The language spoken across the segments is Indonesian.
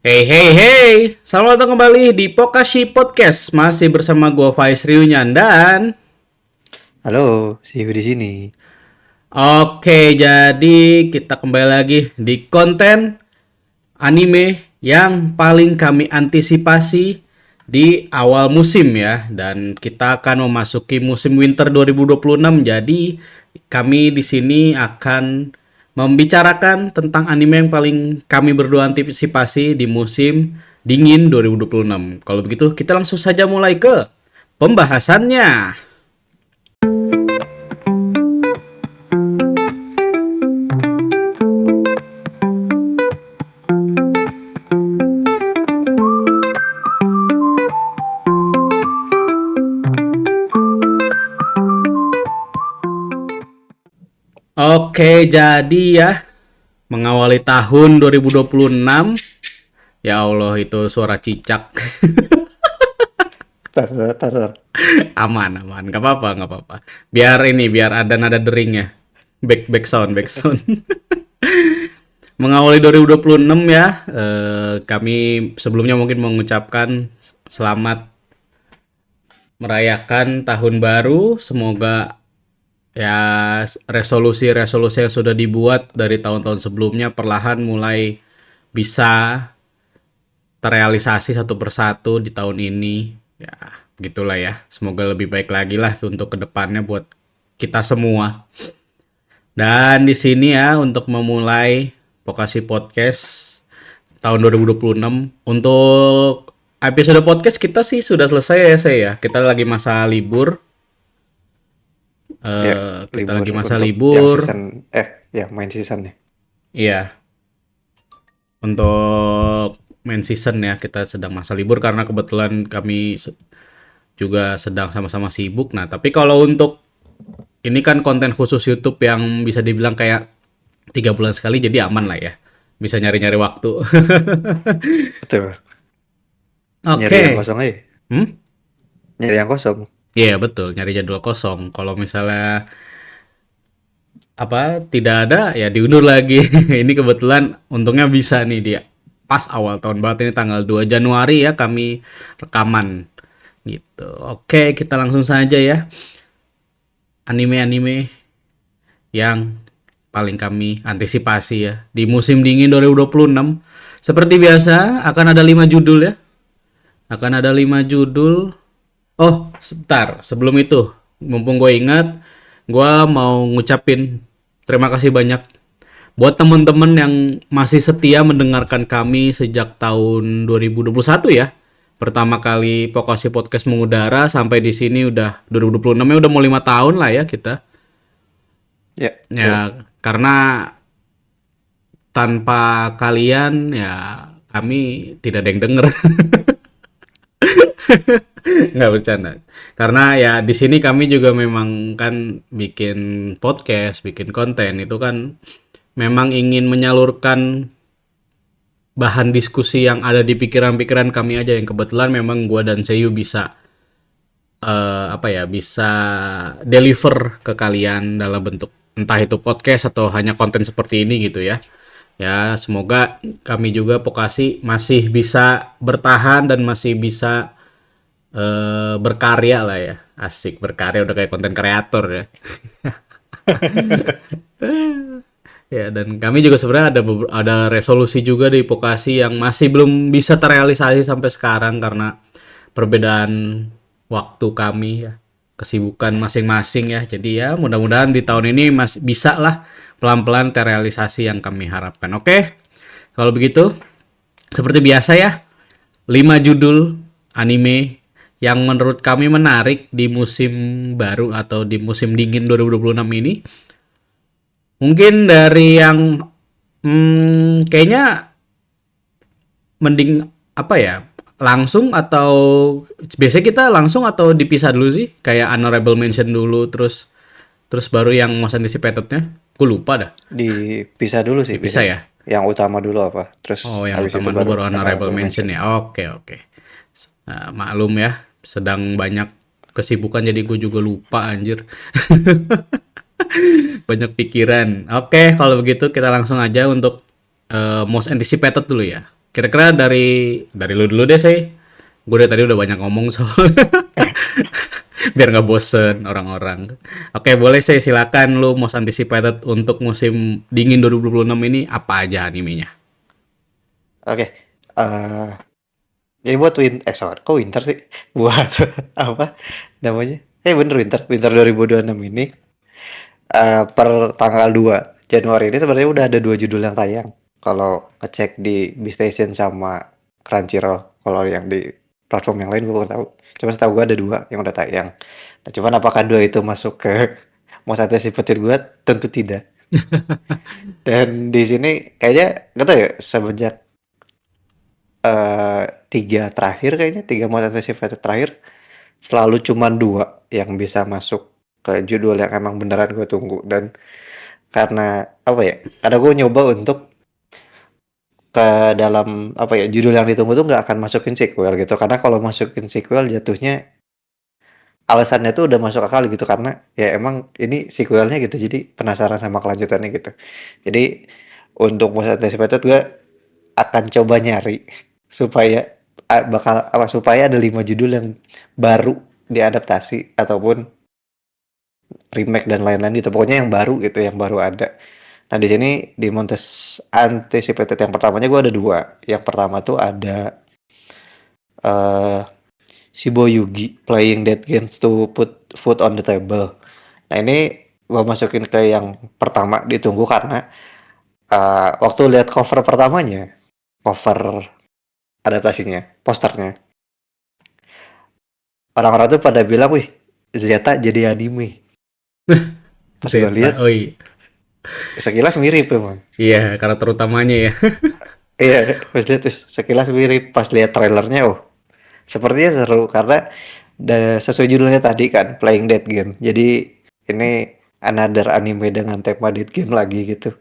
Hey hey hey, selamat datang kembali di Pokashi Podcast. Masih bersama gua Faiz Riunyan dan Halo, Siu di sini. oke, jadi kita kembali lagi di konten anime yang paling kami antisipasi di awal musim ya. Dan kita akan memasuki musim winter 2026. Jadi kami di sini akan membicarakan tentang anime yang paling kami berdua antisipasi di musim dingin 2026. Kalau begitu kita langsung saja mulai ke pembahasannya. Oke, jadi ya mengawali tahun 2026. Ya Allah, itu suara cicak. Tar, tar, tar, tar. Aman, aman. Gak apa-apa, gak apa-apa. Biar ada nada deringnya. Back sound, back sound. Mengawali 2026 ya, kami sebelumnya mungkin mengucapkan selamat merayakan tahun baru. Semoga ya resolusi-resolusi yang sudah dibuat dari tahun-tahun sebelumnya perlahan mulai bisa terrealisasi satu persatu di tahun ini. Ya, gitulah ya. Semoga lebih baik lagi lah untuk kedepannya buat kita semua. Dan di sini ya untuk memulai Pokasi Podcast tahun 2026 untuk episode podcast kita sih sudah selesai ya saya ya. Kita lagi masa libur. Ya, Kita libur lagi masa untuk yang libur. season, ya main seasonnya. Iya, untuk main season ya kita sedang masa libur karena kebetulan kami juga sedang sama-sama sibuk. Nah, tapi kalau untuk ini kan konten khusus YouTube yang bisa dibilang kayak 3 bulan sekali jadi aman lah ya. Bisa nyari-nyari waktu. Betul. Nyari yang Oke. kosong aja. Hmm? Nyari yang kosong. Iya, yeah, betul, nyari jadwal kosong. Kalau misalnya apa tidak ada ya diundur lagi. Ini kebetulan untungnya bisa nih dia. Pas awal tahun banget ini tanggal 2 Januari ya kami rekaman gitu. Oke, kita langsung saja ya. Anime-anime yang paling kami antisipasi ya di musim dingin 2026. Seperti biasa akan ada 5 judul ya. Akan ada 5 judul. Oh, sebentar. Sebelum itu, mumpung gue ingat, gue mau ngucapin terima kasih banyak buat teman-teman yang masih setia mendengarkan kami sejak tahun 2021 ya. Pertama kali Pokasi Podcast mengudara sampai di sini udah 2026 ya udah mau 5 tahun lah ya kita. Ya, betul. Ya, karena tanpa kalian ya kami tidak ada yang denger. Nggak bercanda. Karena ya di sini kami juga memang kan bikin podcast, bikin konten itu kan memang ingin menyalurkan bahan diskusi yang ada di pikiran-pikiran kami aja yang kebetulan memang gua dan Seyu bisa apa ya bisa deliver ke kalian dalam bentuk entah itu podcast atau hanya konten seperti ini gitu ya. Ya, semoga kami juga Pokasi masih bisa bertahan dan masih bisa berkarya lah ya. Asik berkarya udah kayak konten kreator ya. Ya, dan kami juga sebenarnya ada resolusi juga di Pokasi yang masih belum bisa terrealisasi sampai sekarang karena perbedaan waktu kami ya, kesibukan masing-masing ya. Jadi ya mudah-mudahan di tahun ini masih bisa lah pelan-pelan terrealisasi yang kami harapkan. Oke. Kalau begitu seperti biasa ya, 5 judul anime yang menurut kami menarik di musim baru atau di musim dingin 2026 ini. Mungkin dari yang kayaknya mending apa ya? Langsung atau biasanya kita langsung atau dipisah dulu sih? Kayak honorable mention dulu terus terus baru yang most anticipated-nya. Gue lupa dah. Dipisah dulu sih Dipisah biasanya. ya? Yang utama dulu apa? Oh, Terus yang habis itu utama dulu baru baru honorable mention ya. Oke, oke. Nah, maklum ya, sedang banyak kesibukan jadi gue juga lupa anjir. Banyak pikiran. Oke, kalau begitu kita langsung aja untuk most anticipated dulu ya. Kira-kira dari lu dulu deh sih. Gue dari tadi udah banyak ngomong soalnya. Biar nggak bosen orang-orang. Oke, boleh sih, silakan lu most anticipated untuk musim dingin 2026 ini apa aja animenya? Oke, eee, jadi buat sorry, kok winter sih? Buat apa namanya? Bener winter, winter 2026 ini, per tanggal 2 Januari ini sebenarnya udah ada 2 judul yang tayang. Kalau ngecek di Beastation sama Crunchyroll, kalau yang di platform yang lain gue kurang tahu. Cuma setahu gue ada 2 yang udah tayang. Nah, cuman apakah 2 itu masuk ke Most Anticipated gue? Tentu tidak. Dan di sini kayaknya nggak tahu ya, semenjak 3 terakhir kayaknya, 3 Most Anticipated terakhir, selalu cuman 2 yang bisa masuk ke judul yang emang beneran gue tunggu. Dan karena apa ya, karena gue nyoba untuk ke dalam apa ya, judul yang ditunggu tuh nggak akan masukin sequel gitu, karena kalau masukin sequel jatuhnya alasannya tuh udah masuk akal gitu, karena ya emang ini sequelnya gitu, jadi penasaran sama kelanjutannya gitu. Jadi untuk Most Anticipated gue akan coba nyari supaya bakal apa, supaya ada 5 judul yang baru diadaptasi ataupun remake dan lain-lain gitu, pokoknya yang baru gitu, yang baru ada. Nah, di sini di Montes Anticipated yang pertamanya gue ada 2. Yang pertama tuh ada eh Shiboyugi Playing Dead Games to Put Food on the Table. Nah, ini gue masukin ke yang pertama ditunggu karena waktu lihat cover pertamanya, cover adaptasinya, posternya, orang-orang tuh pada bilang, wih, Zeta jadi anime. Pas gue Zeta, lihat, oh iya. sekilas mirip emang. Iya, karakter utamanya ya. Iya, pas lihat tuh sekilas mirip. Pas lihat trailernya, oh, sepertinya seru karena sesuai judulnya tadi kan, Playing Dead Game. Jadi ini another anime dengan tema dead game lagi gitu.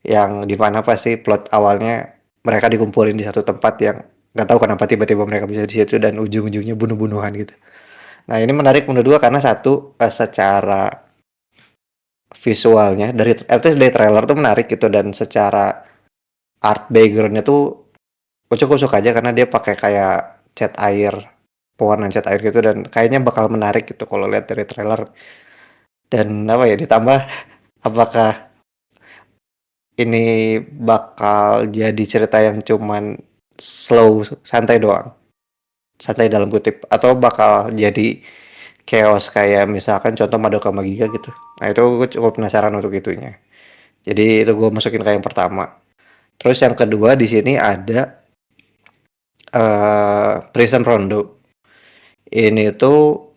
Yang dimana pasti plot awalnya mereka dikumpulin di satu tempat yang nggak tahu kenapa tiba-tiba mereka bisa di situ dan ujung-ujungnya bunuh-bunuhan gitu. Nah, ini menarik menurut gua karena satu, secara visualnya dari at least dari trailer tuh menarik gitu, dan secara art backgroundnya tuh gue cukup suka aja karena dia pakai kayak cat air, pewarnaan cat air gitu, dan kayaknya bakal menarik gitu kalau lihat dari trailer. Dan apa ya, ditambah apakah ini bakal jadi cerita yang cuman slow, santai doang, santai dalam kutip, atau bakal jadi chaos kayak misalkan contoh Madoka Magica gitu. Nah, itu gue cukup penasaran untuk itunya. Jadi itu gue masukin kayak yang pertama. Terus yang kedua di sini ada Prison Rondo. Ini tuh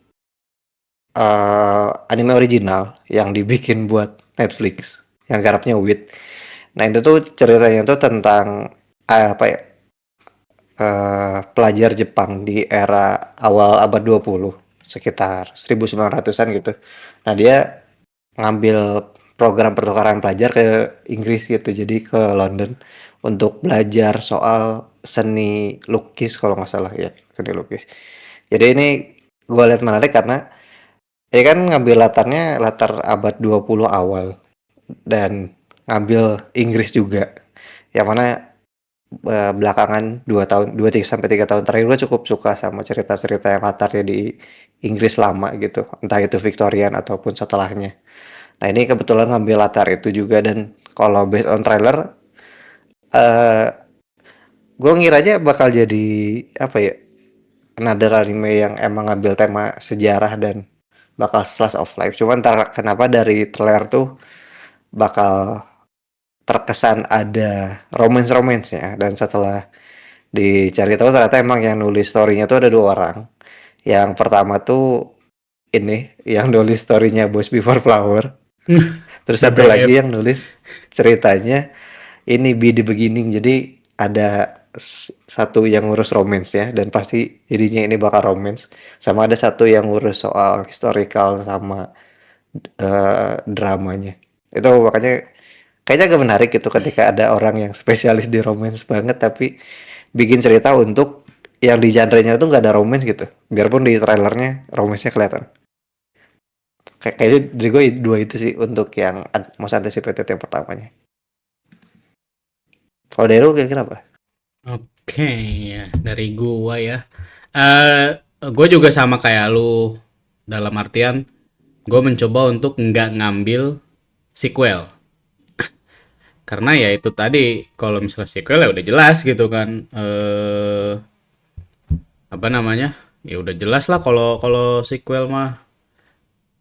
anime original yang dibikin buat Netflix, yang garapnya Wit. Nah, itu tuh ceritanya tuh tentang apa ya, pelajar Jepang di era awal abad 20, sekitar 1900-an gitu. Nah, dia ngambil program pertukaran pelajar ke Inggris gitu, jadi ke London untuk belajar soal seni lukis kalau nggak salah ya, seni lukis. Jadi ini gue lihat menarik karena ya kan ngambil latar abad 20 awal, dan ngambil Inggris juga. Yang mana belakangan 2 3 sampai 3 tahun terakhir gue cukup suka sama cerita-cerita yang latarnya di Inggris lama gitu, entah itu Victorian ataupun setelahnya. Nah, ini kebetulan ngambil latar itu juga, dan kalau based on trailer, eh gue ngiranya bakal jadi apa ya, another anime yang emang ngambil tema sejarah dan bakal slice of life. Cuman kenapa dari trailer tuh bakal terkesan ada romance-romansnya, dan setelah dicari tahu ternyata emang yang nulis story-nya tuh ada 2 orang. Yang pertama tuh ini yang nulis story-nya Boys Before Flower. Terus satu lagi BBF. yang nulis ceritanya ini Be the Beginning. Jadi ada satu yang ngurus romance ya, dan pasti jadinya ini bakal romance. Sama ada satu yang ngurus soal historical sama dramanya. Itu makanya kayaknya agak menarik gitu ketika ada orang yang spesialis di romance banget tapi bikin cerita untuk yang di genre-nya tuh nggak ada romance gitu. Biarpun di trailernya romance-nya kelihatan. Kayaknya dari gue 2 itu sih untuk yang most anticipated yang pertamanya. Kalau dari lu kira-kira apa? Oke, ya dari gua ya. Gue juga sama kayak lu dalam artian gue mencoba untuk nggak ngambil sequel karena ya itu tadi kalau misalnya sequel ya udah jelas gitu kan apa namanya ya udah jelas lah kalau kalau sequel mah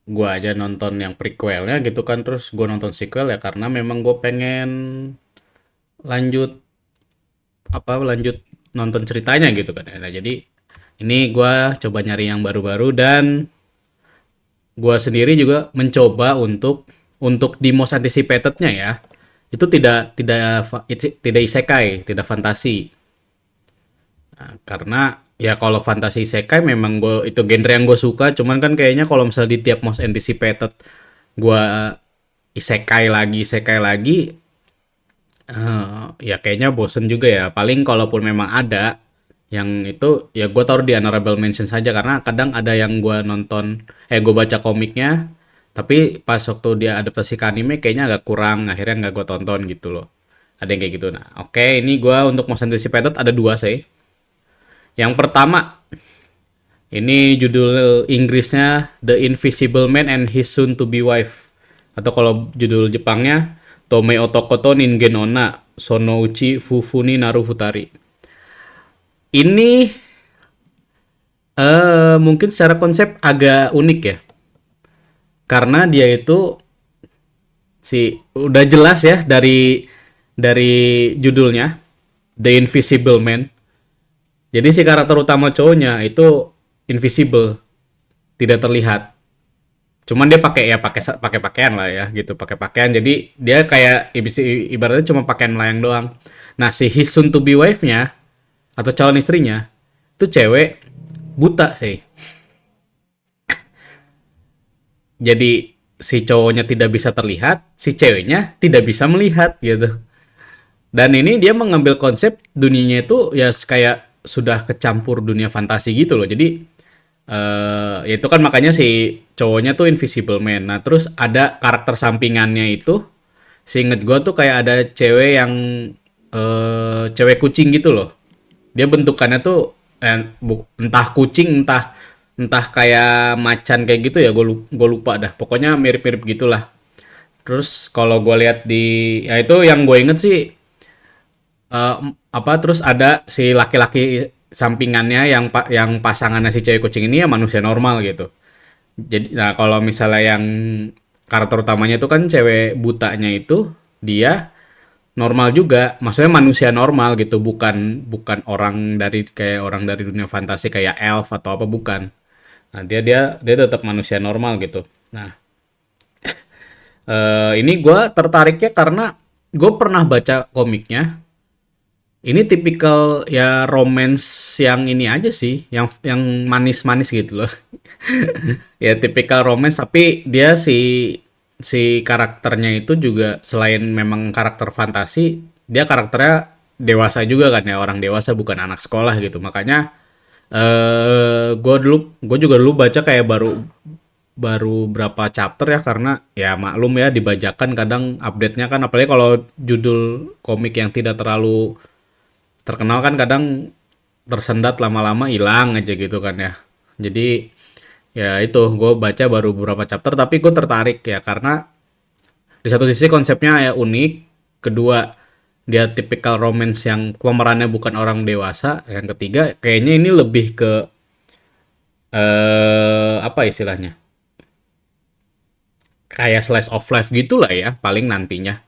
gua aja nonton yang prequelnya gitu kan terus gua nonton sequel ya karena memang gue pengen lanjut lanjut nonton ceritanya gitu kan. Nah, jadi ini gua coba nyari yang baru-baru dan gua sendiri juga mencoba untuk di most anticipated-nya ya itu tidak isekai, tidak fantasi. Nah, karena ya kalau fantasi isekai memang gue itu genre yang gue suka, cuman kan kayaknya kalau misalnya di tiap most anticipated gue isekai lagi, ya kayaknya bosen juga ya. Paling kalaupun memang ada yang itu ya gue taruh di honorable mention saja karena kadang ada yang gue nonton gue baca komiknya tapi pas waktu dia adaptasi ke anime kayaknya agak kurang akhirnya nggak gue tonton gitu loh, ada yang kayak gitu. Nah oke, ini gue untuk most anticipated ada dua sih. Yang pertama, ini judul Inggrisnya The Invisible Man and His Soon to Be Wife. Atau kalau judul Jepangnya Tomei Otokoto Ningen Onna Sonouchi Fufuni Narufutari. Ini mungkin secara konsep agak unik ya. Karena dia itu udah jelas ya dari judulnya The Invisible Man. Jadi si karakter utama cowoknya itu invisible, tidak terlihat. Cuman dia pakai pakaian lah ya gitu, pakai pakaian. Jadi dia kayak ibaratnya cuma pakaian melayang doang. Nah, si his soon to be wife-nya atau calon istrinya itu cewek buta sih. Jadi si cowoknya tidak bisa terlihat, si ceweknya tidak bisa melihat gitu. Dan ini dia mengambil konsep dunianya itu ya kayak sudah kecampur dunia fantasi gitu loh. Jadi ya itu kan makanya si cowoknya tuh Invisible Man. Nah terus ada karakter sampingannya itu, seinget gue tuh kayak ada cewek yang cewek kucing gitu loh. Dia bentukannya tuh entah kucing entah entah kayak macan kayak gitu ya. Gue lupa dah. Pokoknya mirip-mirip gitulah. Terus kalau gue lihat di ya itu yang gue inget sih apa terus ada si laki-laki sampingannya yang pasangannya si cewek kucing ini ya manusia normal gitu. Jadi nah kalau misalnya yang karakter utamanya itu kan cewek butanya itu dia normal juga, maksudnya manusia normal gitu, bukan bukan orang dari kayak orang dari dunia fantasi kayak elf atau apa bukan. Nah, dia tetap manusia normal gitu. Nah, ini gue tertariknya karena gue pernah baca komiknya. Ini tipikal ya romance yang ini aja sih, yang manis-manis gitu loh. Ya tipikal romance tapi dia si karakternya itu juga selain memang karakter fantasi, dia karakternya dewasa juga kan ya, orang dewasa bukan anak sekolah gitu. Makanya gue juga dulu baca kayak baru baru berapa chapter ya karena ya maklum ya dibajakan kadang update-nya kan apalagi kalau judul komik yang tidak terlalu terkenal kan kadang tersendat lama-lama hilang aja gitu kan ya. Jadi ya itu gue baca baru beberapa chapter tapi gue tertarik ya karena di satu sisi konsepnya ya unik, kedua dia tipikal romance yang pemerannya bukan orang dewasa, yang ketiga kayaknya ini lebih ke apa istilahnya kayak slice of life gitulah ya paling nantinya.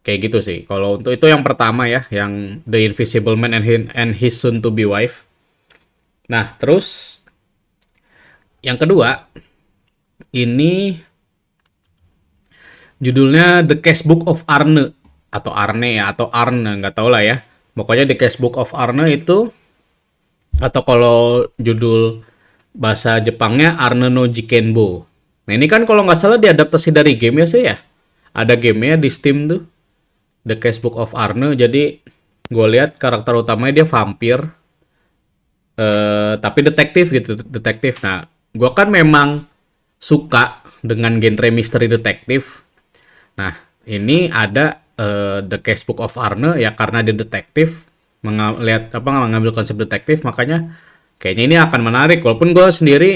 Kayak gitu sih. Kalau untuk itu yang pertama ya, yang The Invisible Man and His Soon to Be Wife. Nah, terus yang kedua, ini judulnya The Casebook of Arne atau Arne ya atau Arne nggak tahu lah ya. Pokoknya The Casebook of Arne itu atau kalau judul bahasa Jepangnya Arne no Jikenbo. Nah ini kan kalau nggak salah diadaptasi dari game ya sih ya. Ada gamenya di Steam tuh. The Casebook of Arne. Jadi gue lihat karakter utamanya dia vampir, tapi detektif gitu, detektif. Nah, gue kan memang suka dengan genre misteri detektif. Nah, ini ada The Casebook of Arne ya karena dia detektif. lihat apa ngambil konsep detektif, makanya kayaknya ini akan menarik. Walaupun gue sendiri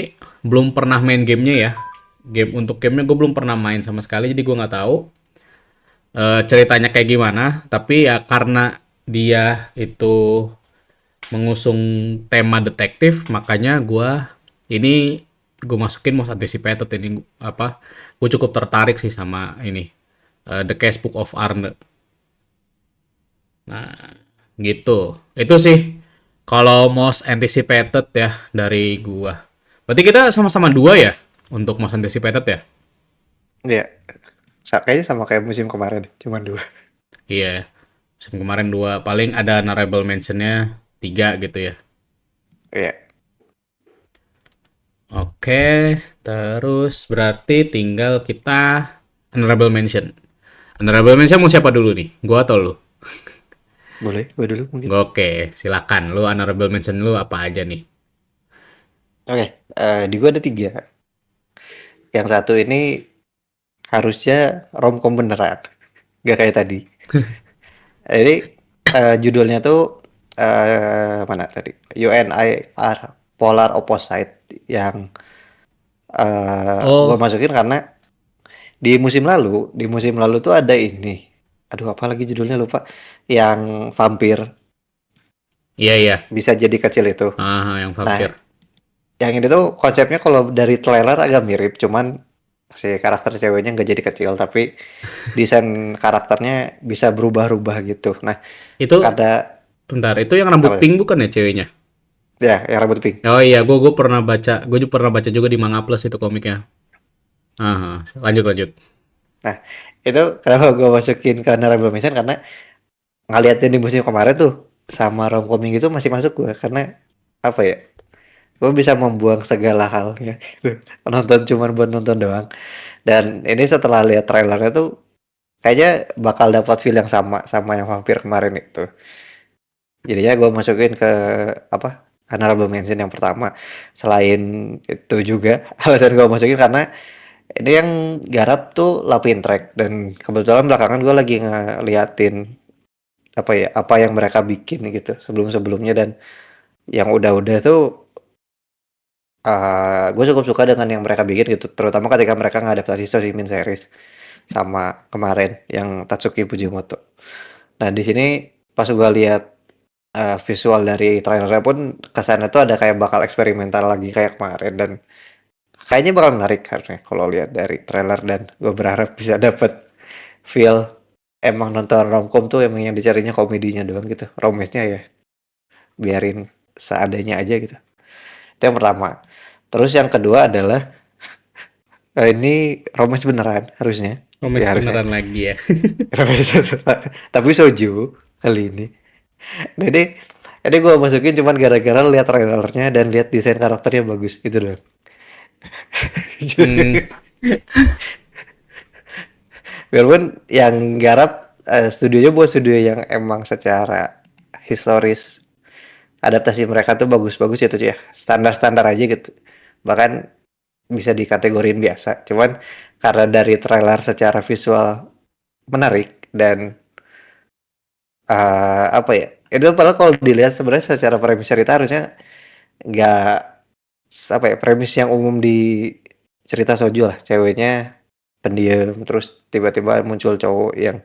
belum pernah main gamenya ya. Gamenya gue belum pernah main sama sekali, jadi gue nggak tahu ceritanya kayak gimana. Tapi ya karena dia itu mengusung tema detektif, makanya ini gue masukin most anticipated ini apa? Gue cukup tertarik sih sama ini The Casebook of Arne. Nah, gitu. Itu sih kalau most anticipated ya dari gua. Berarti kita sama-sama dua ya untuk most anticipated ya? Iya, kayaknya sama kayak musim kemarin, cuma dua. Iya. Musim kemarin dua, paling ada honorable mentionnya tiga gitu ya. Iya, Oke, terus berarti tinggal kita honorable mention. Honorable mention mau siapa dulu nih? Gua atau lu? boleh, gue dulu mungkin. Oke, silakan. Lu honorable mention lu apa aja nih? Oke, di gue ada tiga. Yang satu ini harusnya romcom beneran, gak kayak tadi. Jadi judulnya tuh mana tadi? UNIR Polar Opposite yang gue Oh, masukin karena di musim lalu tuh ada ini. Aduh, apa lagi judulnya lupa. Yang vampir iya iya. bisa jadi kecil itu. Ah, yang Nah, vampir. yang ini tuh konsepnya kalau dari trailer agak mirip, cuman si karakter ceweknya nggak jadi kecil, tapi desain karakternya bisa berubah-ubah gitu. Nah, Itu kada bentar, itu yang rambut apa ya? pink bukan ya ceweknya? Ya, yang rambut pink. Oh iya, gue juga pernah baca juga di Manga Plus itu komiknya. Ah, lanjut lanjut. Nah, itu kenapa gue masukin ke honorable mention karena ngeliatin di musim kemarin tuh sama romcom itu masih masuk gue karena apa ya? Gue bisa membuang segala hal ya. Nonton cuman buat nonton doang. Dan ini setelah lihat trailernya tuh kayaknya bakal dapat feel yang sama sama yang vampir kemarin itu. Jadinya gue masukin ke apa? Honorable mention yang pertama. Selain itu juga alasan gue masukin karena ini yang garap tuh Lapin Trek dan kebetulan belakangan gue lagi ngeliatin apa yang mereka bikin gitu sebelum-sebelumnya dan yang udah-udah tuh gue cukup suka dengan yang mereka bikin gitu terutama ketika mereka ngadaptasi Soshimin series sama kemarin yang Tatsuki Fujimoto. Nah di sini pas gue lihat visual dari trailernya pun kesannya tuh ada kayak bakal eksperimental lagi kayak kemarin dan kayaknya bakal menarik harusnya kalau lihat dari trailer dan gue berharap bisa dapet feel emang nonton romcom tuh emang yang dicarinya komedinya doang gitu. Romesnya ya biarin seadanya aja gitu. Itu yang pertama. Terus yang kedua adalah ini romes beneran harusnya. Romance Ya harusnya. beneran lagi ya. Romes beneran. Tapi soju kali ini. Jadi ini gue masukin cuman gara-gara lihat trailernya dan lihat desain karakternya bagus itu doang. Hmm, Biarpun yang garap studionya buat studio yang emang secara historis adaptasi mereka tuh bagus-bagus ya tuh ya standar-standar aja gitu bahkan bisa dikategorin biasa cuman karena dari trailer secara visual menarik dan apa ya itu padahal kalau dilihat sebenarnya secara premis cerita harusnya nggak apa ya premis yang umum di cerita shoujo lah ceweknya pendiam terus tiba-tiba muncul cowok yang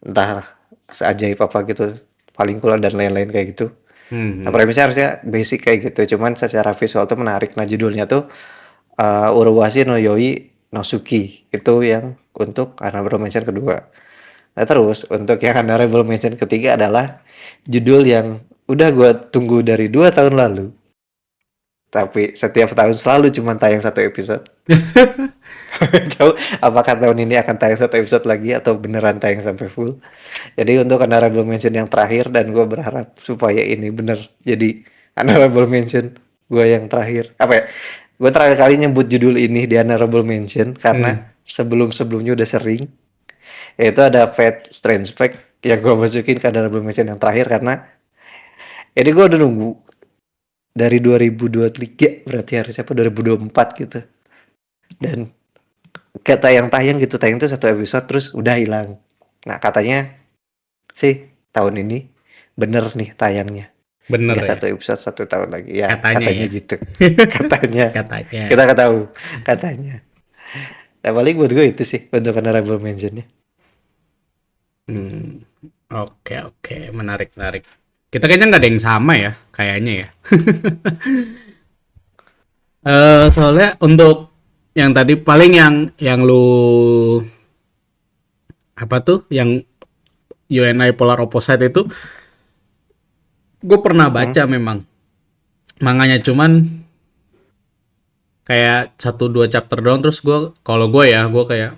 entah seajaib apa gitu paling cool dan lain-lain kayak gitu. Nah, hmm. premisnya harusnya basic kayak gitu, cuman secara visual tuh menarik. Nah, judulnya tuh Uruwashi no Yoi no Suki. Itu yang untuk honorable mention kedua. Nah, terus untuk yang honorable mention ketiga adalah judul yang udah gue tunggu dari 2 tahun lalu, tapi setiap tahun selalu cuma tayang satu episode. Tahu apakah tahun ini akan tayang satu episode lagi atau beneran tayang sampai full? Jadi untuk honorable mention yang terakhir dan gue berharap supaya ini bener jadi honorable mention gue yang terakhir. Apa ya? Gue terakhir kali nyebut judul ini di honorable mention karena Hmm. sebelum-sebelumnya udah sering. Yaitu ada Fate Strange Fact yang gue masukin ke honorable mention yang terakhir karena ini gue udah nunggu dari 2023 berarti harusnya apa 2024 gitu. Dan kata yang tayang tuh satu episode terus udah hilang. Nah katanya sih tahun ini bener nih tayangnya. Bener Nggak ya, 1 episode 1 tahun lagi. Ya, katanya katanya ya. gitu. Katanya. Katanya. Kita nggak tahu. Katanya. Nah, paling buat gue itu sih untuk honorable mentionnya. Hmm, oke oke, menarik menarik. Kita kayaknya nggak ada yang sama ya, kayaknya ya. Soalnya untuk yang tadi paling yang lu apa tuh, yang UNI Polar Opposite itu, gue pernah Hmm? baca memang manganya, cuman kayak 1 2 chapter doang, terus gue kayak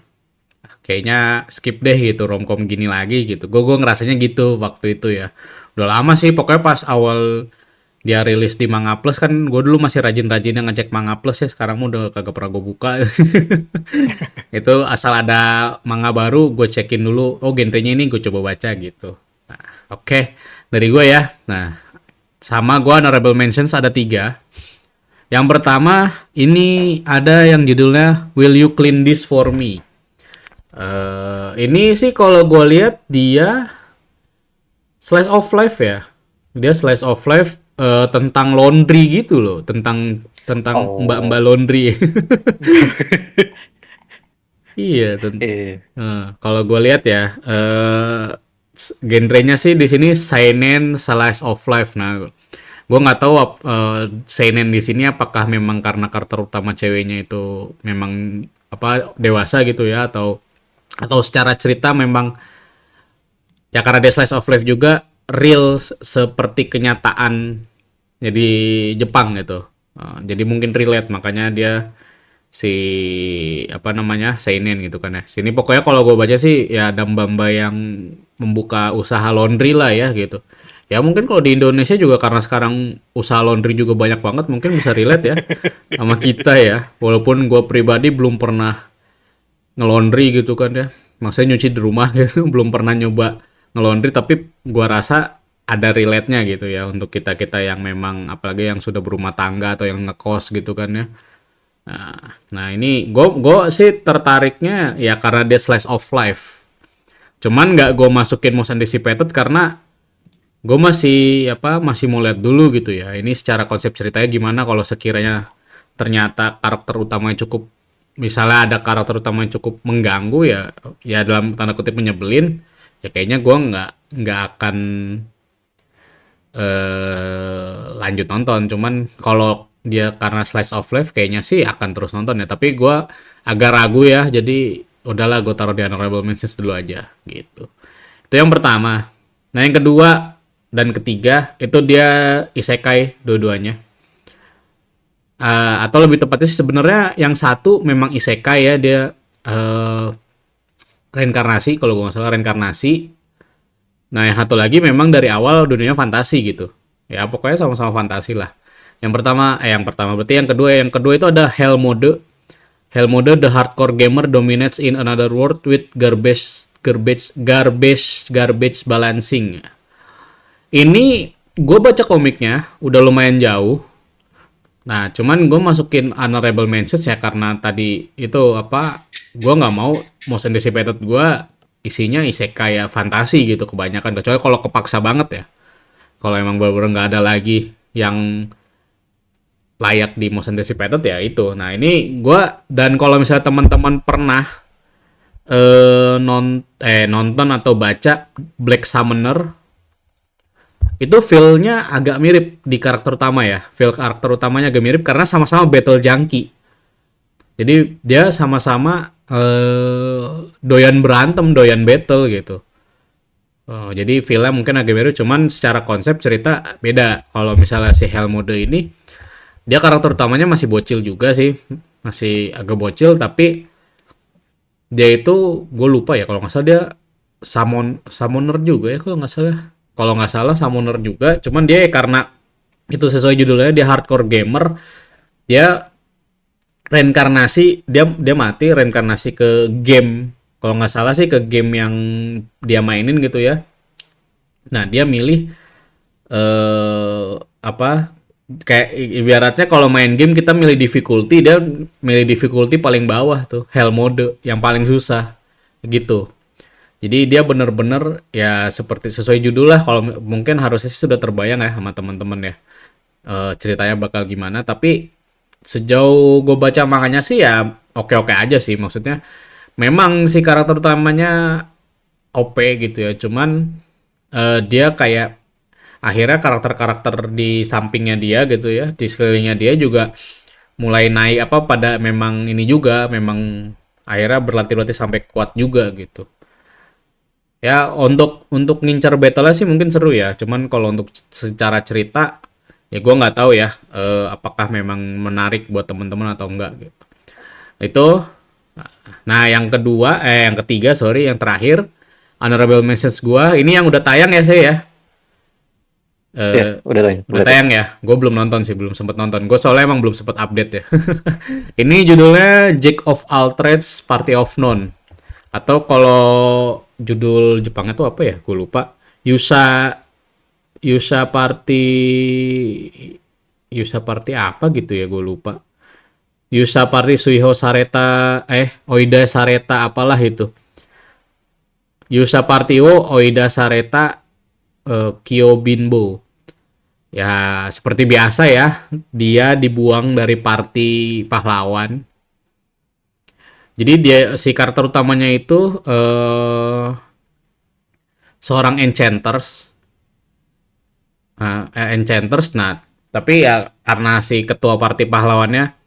kayaknya skip deh gitu romcom gini lagi gitu. Gue ngerasanya gitu waktu itu ya. Udah lama sih, pokoknya pas awal dia rilis di Manga Plus kan, gue dulu masih rajin-rajinnya ngecek Manga Plus ya, sekarang mah udah kagak pernah gue buka. Itu asal ada manga baru gue cekin dulu, oh genrenya ini, gue coba baca gitu. Nah, oke. Dari gue ya. Nah, sama gue honorable mentions ada 3. Yang pertama ini ada yang judulnya Will You Clean This For Me. Ini sih kalau gue lihat dia slice of life ya. Dia slice of life tentang laundry gitu loh, tentang tentang mbak-mbak Oh. laundry. Iya, Eh. kalau gue lihat ya, genrenya sih di sini seinen slice of life. Nah, gue nggak tahu seinen di sini apakah memang karena karakter utama ceweknya itu memang apa dewasa gitu ya, atau secara cerita memang ya karena dia slice of life juga real seperti kenyataan jadi Jepang gitu. Jadi mungkin relate, makanya dia si apa namanya seinen gitu kan ya. Sini pokoknya kalau gue baca sih ya ada mbak-mbak yang membuka usaha laundry lah ya gitu. Ya mungkin kalau di Indonesia juga karena sekarang usaha laundry juga banyak banget, mungkin bisa relate ya sama kita ya. Walaupun gue pribadi belum pernah ngelondri gitu kan ya. Maksudnya nyuci di rumah gitu, belum pernah nyoba ngelondri, tapi gua rasa ada relate-nya gitu ya untuk kita-kita yang memang apalagi yang sudah berumah tangga atau yang ngekos gitu kan ya. Nah, ini gue sih tertariknya ya karena dia slice of life. Cuman nggak gue masukin most anticipated karena gue masih mau lihat dulu gitu ya. Ini secara konsep ceritanya gimana kalau sekiranya ternyata karakter utamanya cukup, misalnya ada karakter utama yang cukup mengganggu ya, ya dalam tanda kutip menyebelin, ya kayaknya gue nggak akan lanjut nonton. Cuman kalau dia karena slice of life kayaknya sih akan terus nonton ya, tapi gue agak ragu ya, jadi udahlah gue taruh di honorable mentions dulu aja gitu. Itu yang pertama. Nah, yang kedua dan ketiga itu dia isekai dua-duanya. Atau lebih tepatnya sih sebenarnya yang satu memang isekai ya, dia reinkarnasi, kalau gue nggak salah reinkarnasi. Nah, yang satu lagi memang dari awal dunia fantasi gitu. Ya pokoknya sama-sama fantasi lah. Yang pertama berarti yang kedua itu ada Hell Mode. Hell Mode, the hardcore gamer dominates in another world with garbage balancing. Ini gue baca komiknya udah lumayan jauh. Nah, cuman gue masukin honorable mentions ya karena tadi itu apa, gue nggak mau most anticipated gue isinya isekai ya fantasi gitu kebanyakan, kecuali kalau kepaksa banget ya. Kalau emang bener-bener nggak ada lagi yang layak di most anticipated ya itu. Nah, ini gue, dan kalau misalnya teman-teman pernah nonton atau baca Black Summoner, itu feel-nya agak mirip di karakter utama ya. Feel karakter utamanya agak mirip karena sama-sama battle junkie. Jadi dia sama-sama doyan berantem, doyan battle gitu. Oh, jadi feel-nya mungkin agak mirip, cuman secara konsep cerita beda. Kalau misalnya si Hell Mode ini, dia karakter utamanya masih bocil juga sih. Masih agak bocil, tapi dia itu, gue lupa ya, kalau nggak salah dia summoner juga ya, kalau nggak salah summoner juga, cuman dia karena itu sesuai judulnya dia hardcore gamer, dia reinkarnasi, dia mati reinkarnasi ke game, kalau nggak salah sih ke game yang dia mainin gitu ya. Nah, dia milih apa, kayak ibaratnya kalau main game kita milih difficulty, dia milih difficulty paling bawah tuh, hell mode yang paling susah gitu. Jadi dia bener-bener ya seperti sesuai judul lah. Kalau mungkin harusnya sih sudah terbayang ya sama teman-teman ya, ceritanya bakal gimana. Tapi sejauh gue baca manganya sih ya oke-oke aja sih. Maksudnya memang si karakter utamanya OP gitu ya. Cuman dia kayak akhirnya karakter-karakter di sampingnya dia gitu ya, di sekelilingnya dia juga mulai naik apa pada memang ini juga memang akhirnya berlatih-latih sampai kuat juga gitu. Ya untuk ngincar battle sih mungkin seru ya. Cuman kalau untuk secara cerita ya gue nggak tahu ya apakah memang menarik buat teman-teman atau enggak gitu. Itu. Nah yang ketiga sorry yang terakhir honorable message gue ini yang udah tayang ya saya ya. Ya, udah tanya, Udah udah tanya. tayang ya. Gue belum nonton sih belum sempet nonton. Gue soalnya emang belum sempet update ya. Ini judulnya Jack of All Trades Party of None. Atau kalau judul Jepangnya tuh apa ya? Gue lupa. Yusa Yusa Party Yusa Party apa gitu ya? Gue lupa. Yusa Party Suiho Sareta Oida Sareta apalah itu. Yusa Party wo Oida Sareta Kyobinbo. Ya seperti biasa ya, dia dibuang dari party pahlawan. Jadi dia si karakter utamanya itu seorang enchanters. Enchanters. Nah, tapi ya karena si ketua party pahlawannya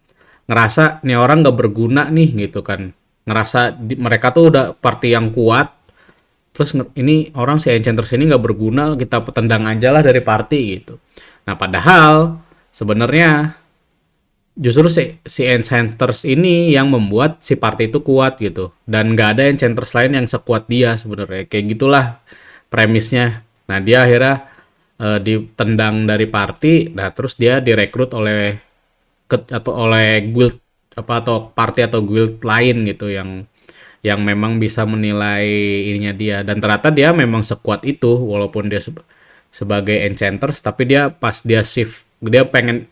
ngerasa nih orang nggak berguna nih gitu kan. Ngerasa mereka tuh udah party yang kuat. Terus ini orang si enchanters ini nggak berguna, kita tendang aja lah dari party gitu. Nah, padahal sebenarnya justru si enchanters ini yang membuat si party itu kuat gitu. Dan nggak ada enchanters lain yang sekuat dia sebenarnya. Kayak gitulah premisnya. Nah, dia akhirnya ditendang dari party. Nah, terus dia direkrut oleh atau oleh guild apa atau party atau guild lain gitu yang memang bisa menilai ininya dia, dan ternyata dia memang sekuat itu walaupun dia sebagai enchanters, tapi dia pas dia shift dia pengen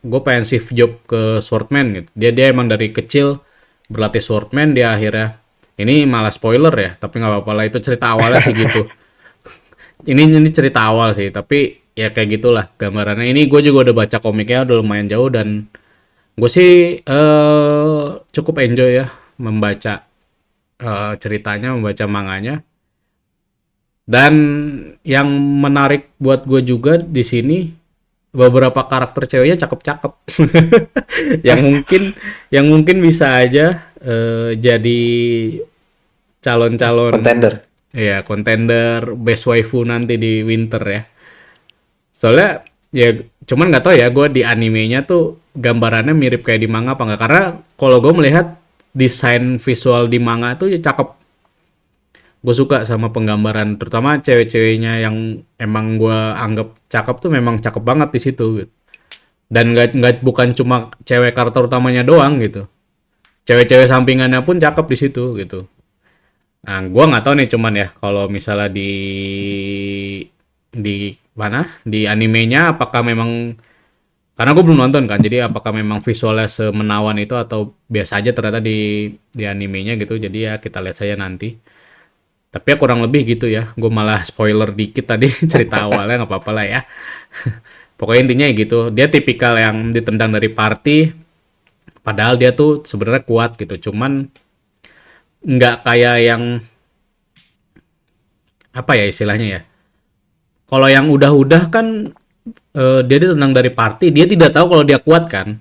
shift job ke swordman gitu. Dia emang dari kecil berlatih swordman, dia akhirnya ini malah spoiler ya, tapi nggak apa-apa lah, itu cerita awalnya sih gitu. Ini cerita awal sih, tapi ya kayak gitulah gambarannya. Ini gue juga udah baca komiknya udah lumayan jauh, dan gue sih cukup enjoy ya membaca ceritanya, membaca manganya. Dan yang menarik buat gue juga di sini beberapa karakter ceweknya cakep-cakep. yang mungkin yang mungkin bisa aja jadi calon-calon Contender. ya kontender best waifu nanti di winter ya. Soalnya ya cuman nggak tahu ya gue di animenya tuh gambarannya mirip kayak di manga apa nggak, karena kalau gue melihat desain visual di manga tuh ya cakep. Gue suka sama penggambaran terutama cewek-ceweknya yang emang gue anggap cakep tuh memang cakep banget di situ gitu. Dan nggak bukan cuma cewek karakter utamanya doang gitu, cewek-cewek sampingannya pun cakep di situ gitu. Nah gue nggak tahu nih cuman ya kalau misalnya di mana di animenya apakah memang, karena gue belum nonton kan, jadi apakah memang visualnya semenawan itu atau biasa aja ternyata di animenya gitu. Jadi ya kita lihat saja nanti. Tapi ya kurang lebih gitu ya. Gue malah spoiler dikit tadi cerita awalnya, nggak apa-apa lah ya. Pokoknya intinya ya gitu. Dia tipikal yang ditendang dari party. Padahal dia tuh sebenarnya kuat gitu. Cuman nggak kayak yang apa ya istilahnya ya. Kalau yang udah-udah kan dia ditendang dari party. Dia tidak tahu kalau dia kuat kan.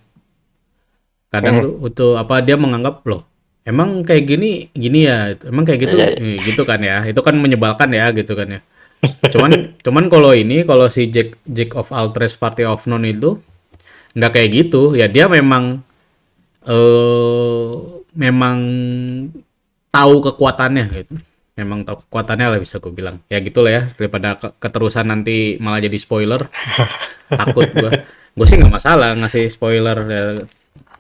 Kadang tuh itu apa dia menganggap loh emang kayak gini gini ya, emang kayak gitu Ya, ya. gitu kan ya, itu kan menyebalkan ya gitu kan ya. Cuman kalau ini kalau si Jack of All Trades Party of None itu nggak kayak gitu ya, dia memang memang tahu kekuatannya gitu, memang tahu kekuatannya lah bisa gue bilang ya gitulah ya, daripada keterusan nanti malah jadi spoiler. Takut gue sih nggak masalah ngasih spoiler ya.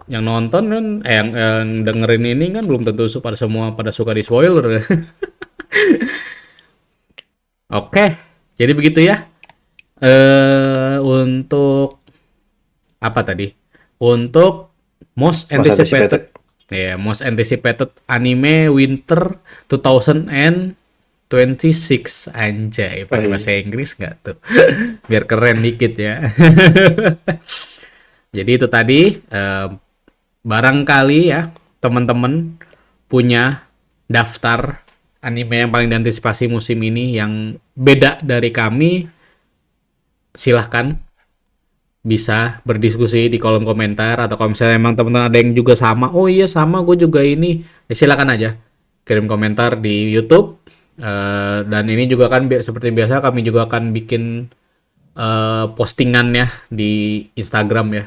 Yang nonton kan yang dengerin ini kan belum tentu pada semua pada suka di spoiler. Oke, jadi begitu ya. Untuk apa tadi? Untuk most Most anticipated. anticipated, ya most anticipated anime winter 2025. 26 anjay, Oh pakai iya. bahasa Inggris nggak tuh? Biar keren dikit ya. Jadi itu tadi barangkali ya teman-teman punya daftar anime yang paling diantisipasi musim ini yang beda dari kami, silahkan bisa berdiskusi di kolom komentar, atau kalau misalnya emang teman-teman ada yang juga sama, oh iya sama gue juga ini, ya silakan aja kirim komentar di YouTube. Dan ini juga kan seperti biasa kami juga akan bikin postingan ya di Instagram ya.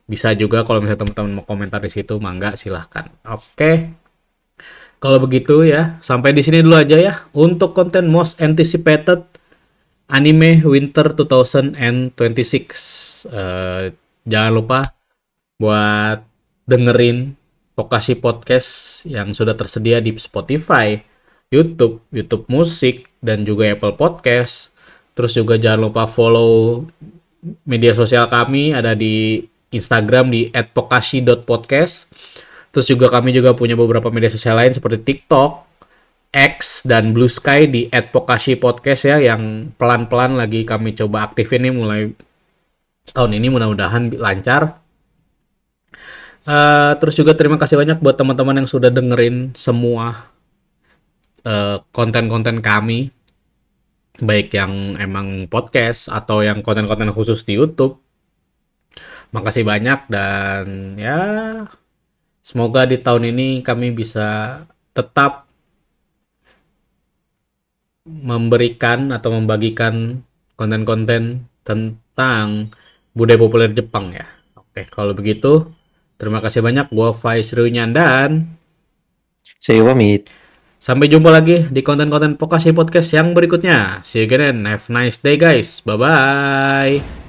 Bisa juga kalau misalnya teman-teman mau komentar di situ, mangga silahkan. Oke. Kalau begitu ya, sampai di sini dulu aja ya untuk konten most anticipated anime Winter 2026. Jangan lupa buat dengerin Pokasi Podcast yang sudah tersedia di Spotify, YouTube, YouTube Musik, dan juga Apple Podcast. Terus juga jangan lupa follow media sosial kami, ada di Instagram di @pokashi.podcast. Terus juga kami juga punya beberapa media sosial lain seperti TikTok, X, dan Blue Sky di @pokashi podcast ya, yang pelan-pelan lagi kami coba aktifin nih mulai tahun ini, mudah-mudahan lancar. Terus juga terima kasih banyak buat teman-teman yang sudah dengerin semua konten-konten kami, baik yang emang podcast atau yang konten-konten khusus di YouTube. Makasih banyak, dan ya semoga di tahun ini kami bisa tetap memberikan atau membagikan konten-konten tentang budaya populer Jepang ya. Oke, kalau begitu terima kasih banyak. Gua Faiz Runyandan. Saya pamit. Sampai jumpa lagi di konten-konten Pokasi Podcast yang berikutnya. See you again and have a nice day guys. Bye-bye.